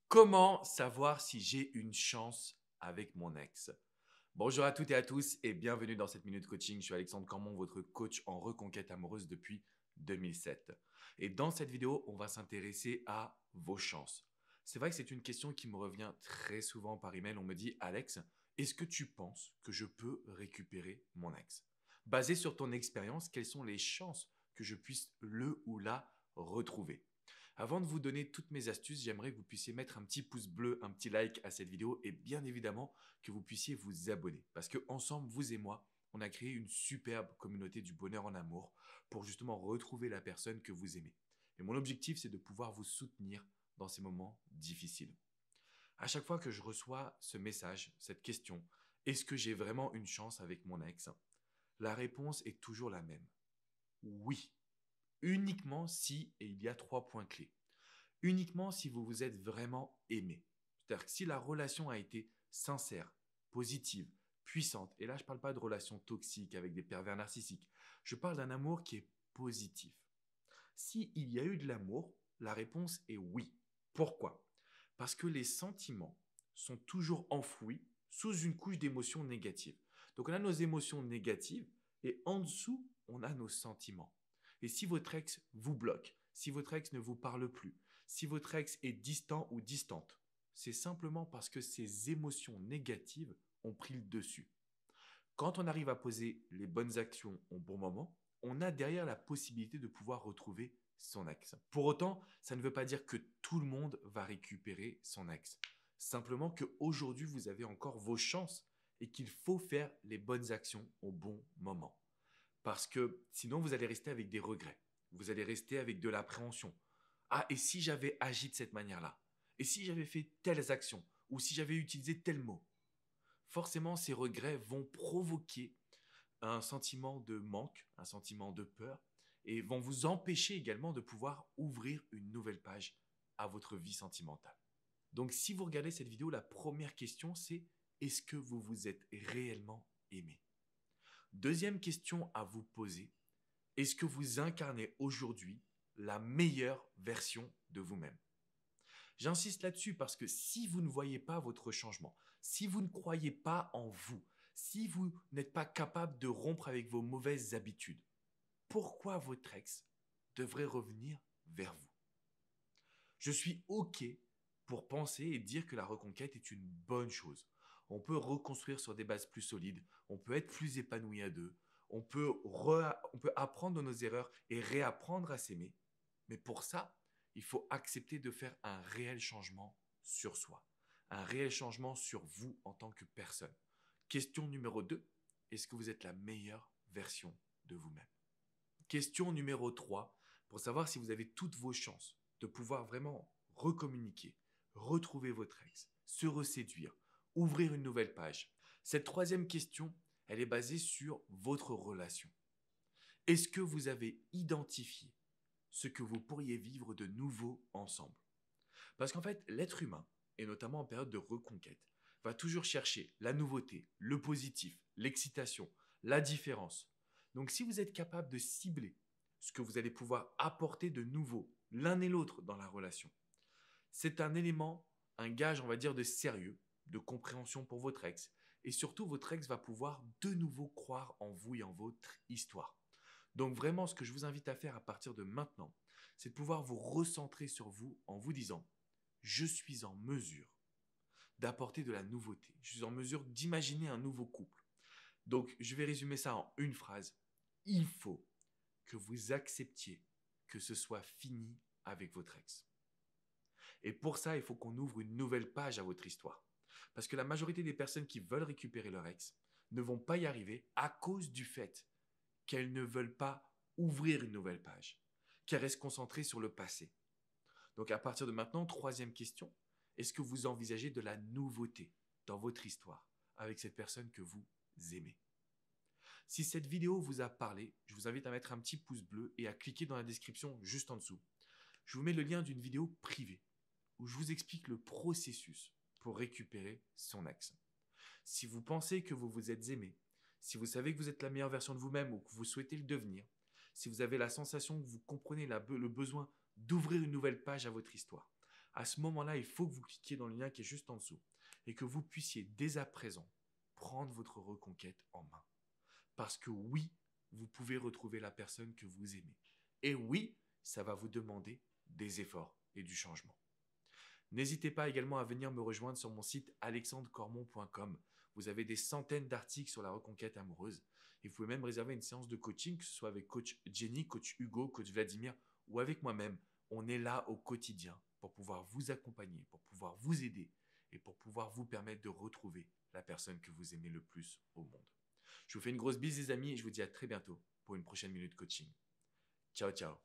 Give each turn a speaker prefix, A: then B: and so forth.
A: Comment savoir si j'ai une chance avec mon ex? Bonjour à toutes et à tous et bienvenue dans cette minute coaching. Je suis Alexandre Cormon, votre coach en reconquête amoureuse depuis 2007. Et dans cette vidéo, on va s'intéresser à vos chances. C'est vrai que c'est une question qui me revient très souvent par email. On me dit, Alex, est-ce que tu penses que je peux récupérer mon ex? Basé sur ton expérience, quelles sont les chances que je puisse le ou la retrouver? Avant de vous donner toutes mes astuces, j'aimerais que vous puissiez mettre un petit pouce bleu, un petit like à cette vidéo et bien évidemment que vous puissiez vous abonner. Parce que ensemble, vous et moi, on a créé une superbe communauté du bonheur en amour pour justement retrouver la personne que vous aimez. Et mon objectif, c'est de pouvoir vous soutenir dans ces moments difficiles. À chaque fois que je reçois ce message, cette question, est-ce que j'ai vraiment une chance avec mon ex? La réponse est toujours la même. Oui, uniquement si, et il y a 3 points clés. Uniquement si vous vous êtes vraiment aimé. C'est-à-dire que si la relation a été sincère, positive, puissante, et là je ne parle pas de relation toxique avec des pervers narcissiques, je parle d'un amour qui est positif. S'il y a eu de l'amour, la réponse est oui. Pourquoi? Parce que les sentiments sont toujours enfouis sous une couche d'émotions négatives. Donc on a nos émotions négatives et en dessous, on a nos sentiments. Et si votre ex vous bloque, si votre ex ne vous parle plus, si votre ex est distant ou distante, c'est simplement parce que ces émotions négatives ont pris le dessus. Quand on arrive à poser les bonnes actions au bon moment, on a derrière la possibilité de pouvoir retrouver son ex. Pour autant, ça ne veut pas dire que tout le monde va récupérer son ex. Simplement qu'aujourd'hui, vous avez encore vos chances et qu'il faut faire les bonnes actions au bon moment. Parce que sinon, vous allez rester avec des regrets. Vous allez rester avec de l'appréhension. Ah, et si j'avais agi de cette manière-là? Et si j'avais fait telles actions? Ou si j'avais utilisé tel mot? Forcément, ces regrets vont provoquer un sentiment de manque, un sentiment de peur, et vont vous empêcher également de pouvoir ouvrir une nouvelle page à votre vie sentimentale. Donc si vous regardez cette vidéo, la première question c'est est-ce que vous vous êtes réellement aimé? Deuxième question à vous poser, est-ce que vous incarnez aujourd'hui la meilleure version de vous-même? J'insiste là-dessus parce que si vous ne voyez pas votre changement, si vous ne croyez pas en vous, si vous n'êtes pas capable de rompre avec vos mauvaises habitudes, pourquoi votre ex devrait revenir vers vous? Je suis OK pour penser et dire que la reconquête est une bonne chose. On peut reconstruire sur des bases plus solides, on peut être plus épanoui à deux, on peut apprendre de nos erreurs et réapprendre à s'aimer. Mais pour ça, il faut accepter de faire un réel changement sur soi, un réel changement sur vous en tant que personne. Question numéro 2, est-ce que vous êtes la meilleure version de vous-même? Question numéro 3, pour savoir si vous avez toutes vos chances de pouvoir vraiment recommuniquer, retrouver votre ex, se reséduire, ouvrir une nouvelle page. Cette troisième question, elle est basée sur votre relation. Est-ce que vous avez identifié ce que vous pourriez vivre de nouveau ensemble? Parce qu'en fait, l'être humain, et notamment en période de reconquête, va toujours chercher la nouveauté, le positif, l'excitation, la différence. Donc si vous êtes capable de cibler ce que vous allez pouvoir apporter de nouveau l'un et l'autre dans la relation, c'est un élément, un gage, on va dire, de sérieux, de compréhension pour votre ex. Et surtout, votre ex va pouvoir de nouveau croire en vous et en votre histoire. Donc vraiment, ce que je vous invite à faire à partir de maintenant, c'est de pouvoir vous recentrer sur vous en vous disant, je suis en mesure d'apporter de la nouveauté. Je suis en mesure d'imaginer un nouveau couple. Donc, je vais résumer ça en une phrase. Il faut que vous acceptiez que ce soit fini avec votre ex. Et pour ça, il faut qu'on ouvre une nouvelle page à votre histoire. Parce que la majorité des personnes qui veulent récupérer leur ex ne vont pas y arriver à cause du fait qu'elles ne veulent pas ouvrir une nouvelle page, qu'elles restent concentrées sur le passé. Donc à partir de maintenant, troisième question, est-ce que vous envisagez de la nouveauté dans votre histoire avec cette personne que vous aimez? Si cette vidéo vous a parlé, je vous invite à mettre un petit pouce bleu et à cliquer dans la description juste en dessous. Je vous mets le lien d'une vidéo privée où je vous explique le processus pour récupérer son ex. Si vous pensez que vous vous êtes aimé, si vous savez que vous êtes la meilleure version de vous-même ou que vous souhaitez le devenir, si vous avez la sensation que vous comprenez le besoin d'ouvrir une nouvelle page à votre histoire, À ce moment-là, il faut que vous cliquiez dans le lien qui est juste en dessous et que vous puissiez dès à présent prendre votre reconquête en main. Parce que oui, vous pouvez retrouver la personne que vous aimez. Et oui, ça va vous demander des efforts et du changement. N'hésitez pas également à venir me rejoindre sur mon site alexandrecormon.com. Vous avez des centaines d'articles sur la reconquête amoureuse. Et vous pouvez même réserver une séance de coaching, que ce soit avec coach Jenny, coach Hugo, coach Vladimir ou avec moi-même. On est là au quotidien pour pouvoir vous accompagner, pour pouvoir vous aider et pour pouvoir vous permettre de retrouver la personne que vous aimez le plus au monde. Je vous fais une grosse bise les amis et je vous dis à très bientôt pour une prochaine minute coaching. Ciao ciao.